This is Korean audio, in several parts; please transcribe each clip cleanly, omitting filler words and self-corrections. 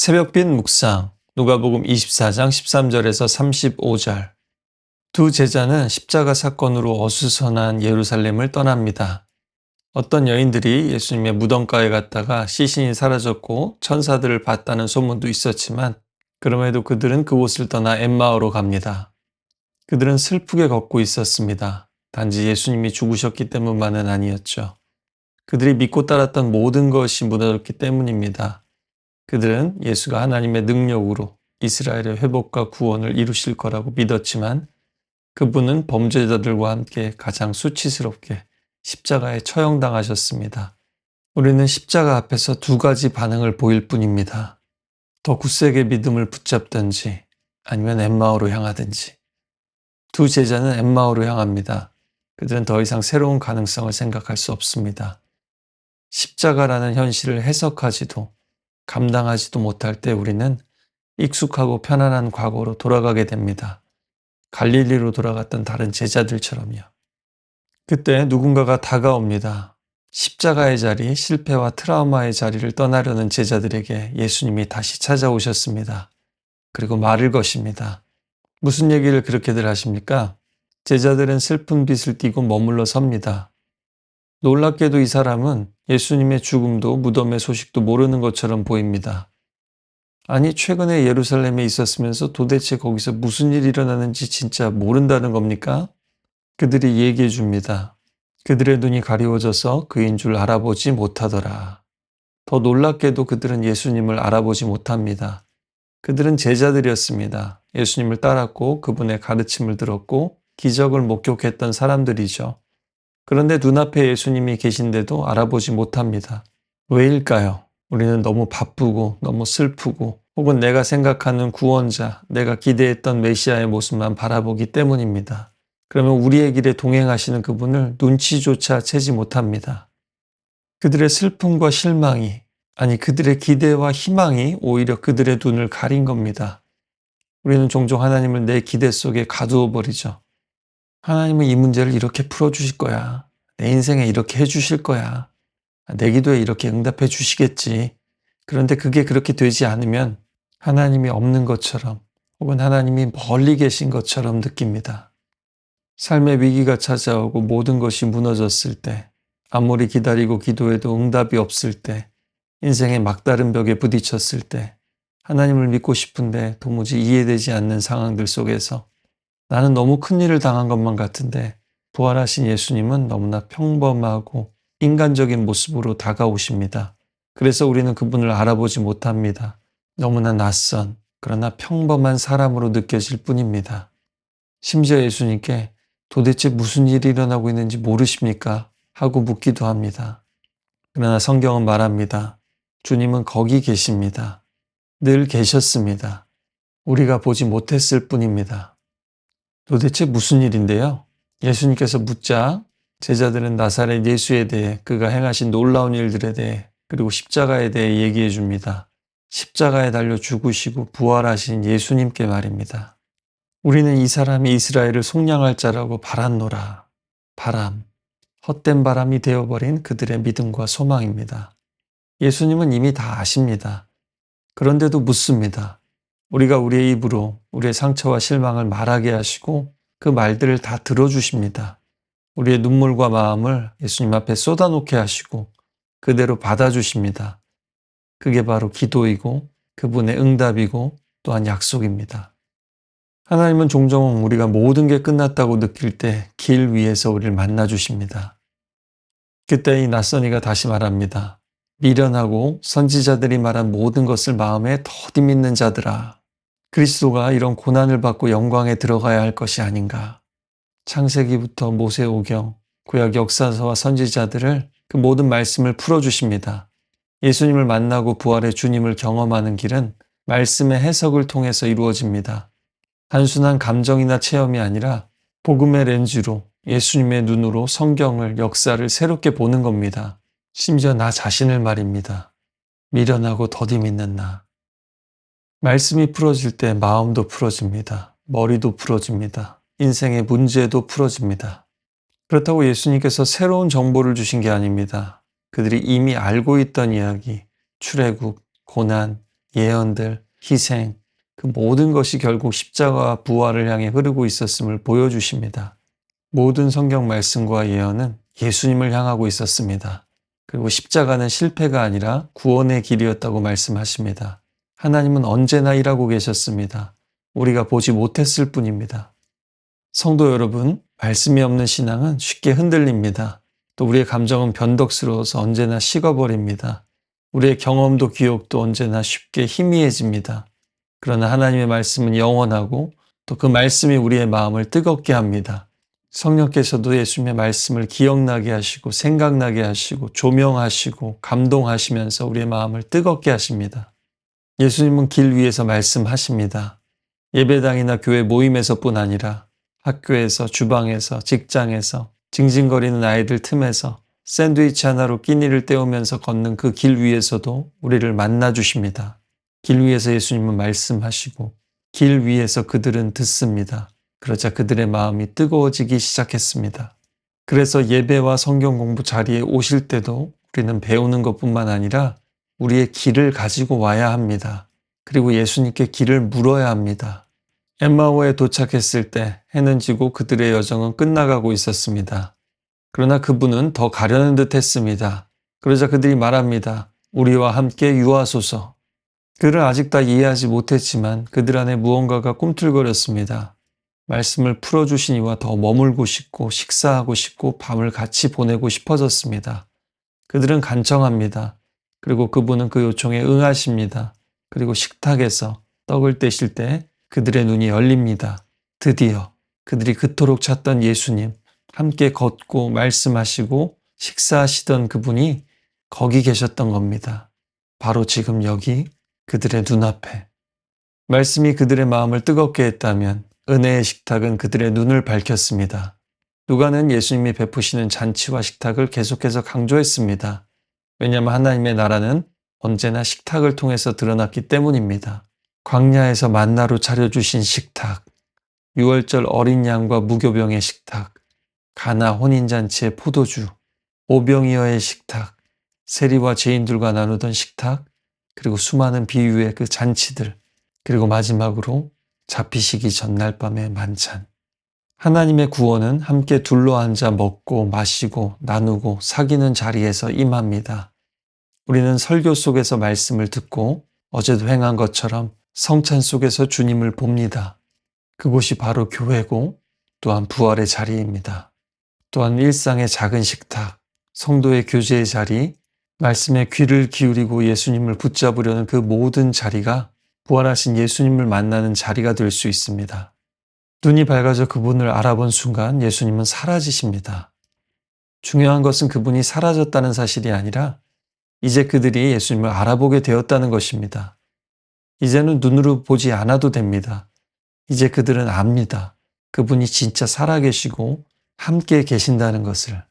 새벽빛 묵상, 누가복음 24장 13절에서 35절. 두 제자는 십자가 사건으로 어수선한 예루살렘을 떠납니다. 어떤 여인들이 예수님의 무덤가에 갔다가 시신이 사라졌고 천사들을 봤다는 소문도 있었지만 그럼에도 그들은 그곳을 떠나 엠마오로 갑니다. 그들은 슬프게 걷고 있었습니다. 단지 예수님이 죽으셨기 때문만은 아니었죠. 그들이 믿고 따랐던 모든 것이 무너졌기 때문입니다. 그들은 예수가 하나님의 능력으로 이스라엘의 회복과 구원을 이루실 거라고 믿었지만 그분은 범죄자들과 함께 가장 수치스럽게 십자가에 처형당하셨습니다. 우리는 십자가 앞에서 두 가지 반응을 보일 뿐입니다. 더 굳세게 믿음을 붙잡든지 아니면 엠마오로 향하든지. 두 제자는 엠마오로 향합니다. 그들은 더 이상 새로운 가능성을 생각할 수 없습니다. 십자가라는 현실을 해석하지도 감당하지도 못할 때 우리는 익숙하고 편안한 과거로 돌아가게 됩니다. 갈릴리로 돌아갔던 다른 제자들처럼요. 그때 누군가가 다가옵니다. 십자가의 자리, 실패와 트라우마의 자리를 떠나려는 제자들에게 예수님이 다시 찾아오셨습니다. 그리고 말을 거십니다. 무슨 얘기를 그렇게들 하십니까? 제자들은 슬픈 빛을 띠고 머물러 섭니다. 놀랍게도 이 사람은 예수님의 죽음도 무덤의 소식도 모르는 것처럼 보입니다. 아니, 최근에 예루살렘에 있었으면서 도대체 거기서 무슨 일이 일어나는지 진짜 모른다는 겁니까? 그들이 얘기해 줍니다. 그들의 눈이 가리워져서 그인 줄 알아보지 못하더라. 더 놀랍게도 그들은 예수님을 알아보지 못합니다. 그들은 제자들이었습니다. 예수님을 따랐고 그분의 가르침을 들었고 기적을 목격했던 사람들이죠. 그런데 눈앞에 예수님이 계신데도 알아보지 못합니다. 왜일까요? 우리는 너무 바쁘고 너무 슬프고 혹은 내가 생각하는 구원자, 내가 기대했던 메시아의 모습만 바라보기 때문입니다. 그러면 우리의 길에 동행하시는 그분을 눈치조차 채지 못합니다. 그들의 슬픔과 실망이, 아니 그들의 기대와 희망이 오히려 그들의 눈을 가린 겁니다. 우리는 종종 하나님을 내 기대 속에 가두어 버리죠. 하나님은 이 문제를 이렇게 풀어주실 거야. 내 인생에 이렇게 해주실 거야. 내 기도에 이렇게 응답해 주시겠지. 그런데 그게 그렇게 되지 않으면 하나님이 없는 것처럼 혹은 하나님이 멀리 계신 것처럼 느낍니다. 삶의 위기가 찾아오고 모든 것이 무너졌을 때, 아무리 기다리고 기도해도 응답이 없을 때, 인생의 막다른 벽에 부딪혔을 때, 하나님을 믿고 싶은데 도무지 이해되지 않는 상황들 속에서 나는 너무 큰일을 당한 것만 같은데 부활하신 예수님은 너무나 평범하고 인간적인 모습으로 다가오십니다. 그래서 우리는 그분을 알아보지 못합니다. 너무나 낯선, 그러나 평범한 사람으로 느껴질 뿐입니다. 심지어 예수님께 도대체 무슨 일이 일어나고 있는지 모르십니까? 하고 묻기도 합니다. 그러나 성경은 말합니다. 주님은 거기 계십니다. 늘 계셨습니다. 우리가 보지 못했을 뿐입니다. 도대체 무슨 일인데요? 예수님께서 묻자 제자들은 나사렛 예수에 대해 그가 행하신 놀라운 일들에 대해 그리고 십자가에 대해 얘기해 줍니다. 십자가에 달려 죽으시고 부활하신 예수님께 말입니다. 우리는 이 사람이 이스라엘을 속량할 자라고 바랐노라. 바람, 헛된 바람이 되어버린 그들의 믿음과 소망입니다. 예수님은 이미 다 아십니다. 그런데도 묻습니다. 우리가 우리의 입으로 우리의 상처와 실망을 말하게 하시고 그 말들을 다 들어주십니다. 우리의 눈물과 마음을 예수님 앞에 쏟아놓게 하시고 그대로 받아주십니다. 그게 바로 기도이고 그분의 응답이고 또한 약속입니다. 하나님은 종종 우리가 모든 게 끝났다고 느낄 때 길 위에서 우리를 만나주십니다. 그때 이 낯선 이가 다시 말합니다. 미련하고 선지자들이 말한 모든 것을 마음에 더디 믿는 자들아. 그리스도가 이런 고난을 받고 영광에 들어가야 할 것이 아닌가. 창세기부터 모세오경, 구약 역사서와 선지자들을 그 모든 말씀을 풀어주십니다. 예수님을 만나고 부활의 주님을 경험하는 길은 말씀의 해석을 통해서 이루어집니다. 단순한 감정이나 체험이 아니라 복음의 렌즈로 예수님의 눈으로 성경을, 역사를 새롭게 보는 겁니다. 심지어 나 자신을 말입니다. 미련하고 더디 믿는 나. 말씀이 풀어질 때 마음도 풀어집니다. 머리도 풀어집니다. 인생의 문제도 풀어집니다. 그렇다고 예수님께서 새로운 정보를 주신 게 아닙니다. 그들이 이미 알고 있던 이야기, 출애굽, 고난, 예언들, 희생, 그 모든 것이 결국 십자가와 부활을 향해 흐르고 있었음을 보여주십니다. 모든 성경 말씀과 예언은 예수님을 향하고 있었습니다. 그리고 십자가는 실패가 아니라 구원의 길이었다고 말씀하십니다. 하나님은 언제나 일하고 계셨습니다. 우리가 보지 못했을 뿐입니다. 성도 여러분, 말씀이 없는 신앙은 쉽게 흔들립니다. 또 우리의 감정은 변덕스러워서 언제나 식어버립니다. 우리의 경험도 기억도 언제나 쉽게 희미해집니다. 그러나 하나님의 말씀은 영원하고 또 그 말씀이 우리의 마음을 뜨겁게 합니다. 성령께서도 예수님의 말씀을 기억나게 하시고 생각나게 하시고 조명하시고 감동하시면서 우리의 마음을 뜨겁게 하십니다. 예수님은 길 위에서 말씀하십니다. 예배당이나 교회 모임에서뿐 아니라 학교에서, 주방에서, 직장에서, 징징거리는 아이들 틈에서 샌드위치 하나로 끼니를 때우면서 걷는 그 길 위에서도 우리를 만나 주십니다. 길 위에서 예수님은 말씀하시고 길 위에서 그들은 듣습니다. 그러자 그들의 마음이 뜨거워지기 시작했습니다. 그래서 예배와 성경 공부 자리에 오실 때도 우리는 배우는 것뿐만 아니라 우리의 길을 가지고 와야 합니다. 그리고 예수님께 길을 물어야 합니다. 엠마오에 도착했을 때 해는 지고 그들의 여정은 끝나가고 있었습니다. 그러나 그분은 더 가려는 듯 했습니다. 그러자 그들이 말합니다. 우리와 함께 유하소서. 그를 아직 다 이해하지 못했지만 그들 안에 무언가가 꿈틀거렸습니다. 말씀을 풀어주시니와 더 머물고 싶고 식사하고 싶고 밤을 같이 보내고 싶어졌습니다. 그들은 간청합니다. 그리고 그분은 그 요청에 응하십니다. 그리고 식탁에서 떡을 떼실 때 그들의 눈이 열립니다. 드디어 그들이 그토록 찾던 예수님, 함께 걷고 말씀하시고 식사하시던 그분이 거기 계셨던 겁니다. 바로 지금 여기 그들의 눈앞에. 말씀이 그들의 마음을 뜨겁게 했다면 은혜의 식탁은 그들의 눈을 밝혔습니다. 누가는 예수님이 베푸시는 잔치와 식탁을 계속해서 강조했습니다. 왜냐하면 하나님의 나라는 언제나 식탁을 통해서 드러났기 때문입니다. 광야에서 만나로 차려주신 식탁, 유월절 어린 양과 무교병의 식탁, 가나 혼인잔치의 포도주, 오병이어의 식탁, 세리와 죄인들과 나누던 식탁, 그리고 수많은 비유의 그 잔치들, 그리고 마지막으로 잡히시기 전날 밤의 만찬. 하나님의 구원은 함께 둘러앉아 먹고 마시고 나누고 사귀는 자리에서 임합니다. 우리는 설교 속에서 말씀을 듣고 어제도 행한 것처럼 성찬 속에서 주님을 봅니다. 그곳이 바로 교회고 또한 부활의 자리입니다. 또한 일상의 작은 식탁, 성도의 교제의 자리, 말씀에 귀를 기울이고 예수님을 붙잡으려는 그 모든 자리가 부활하신 예수님을 만나는 자리가 될 수 있습니다. 눈이 밝아져 그분을 알아본 순간 예수님은 사라지십니다. 중요한 것은 그분이 사라졌다는 사실이 아니라 이제 그들이 예수님을 알아보게 되었다는 것입니다. 이제는 눈으로 보지 않아도 됩니다. 이제 그들은 압니다. 그분이 진짜 살아계시고 함께 계신다는 것을.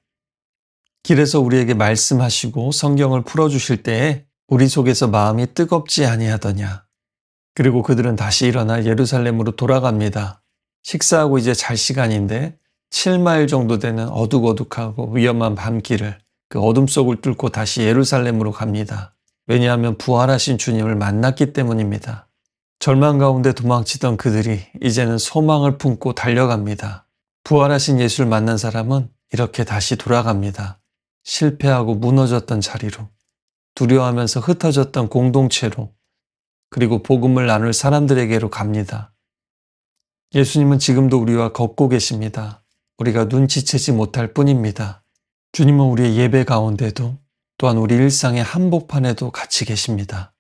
길에서 우리에게 말씀하시고 성경을 풀어주실 때에 우리 속에서 마음이 뜨겁지 아니하더냐. 그리고 그들은 다시 일어나 예루살렘으로 돌아갑니다. 식사하고 이제 잘 시간인데 7마일 정도 되는 어둑어둑하고 위험한 밤길을 그 어둠 속을 뚫고 다시 예루살렘으로 갑니다. 왜냐하면 부활하신 주님을 만났기 때문입니다. 절망 가운데 도망치던 그들이 이제는 소망을 품고 달려갑니다. 부활하신 예수를 만난 사람은 이렇게 다시 돌아갑니다. 실패하고 무너졌던 자리로, 두려워하면서 흩어졌던 공동체로, 그리고 복음을 나눌 사람들에게로 갑니다. 예수님은 지금도 우리와 걷고 계십니다. 우리가 눈치채지 못할 뿐입니다. 주님은 우리의 예배 가운데도 또한 우리 일상의 한복판에도 같이 계십니다.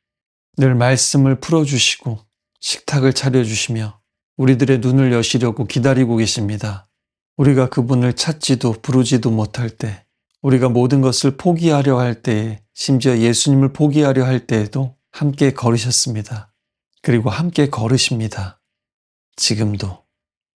늘 말씀을 풀어주시고 식탁을 차려주시며 우리들의 눈을 여시려고 기다리고 계십니다. 우리가 그분을 찾지도 부르지도 못할 때, 우리가 모든 것을 포기하려 할 때에, 심지어 예수님을 포기하려 할 때에도 함께 걸으셨습니다. 그리고 함께 걸으십니다. 지금도.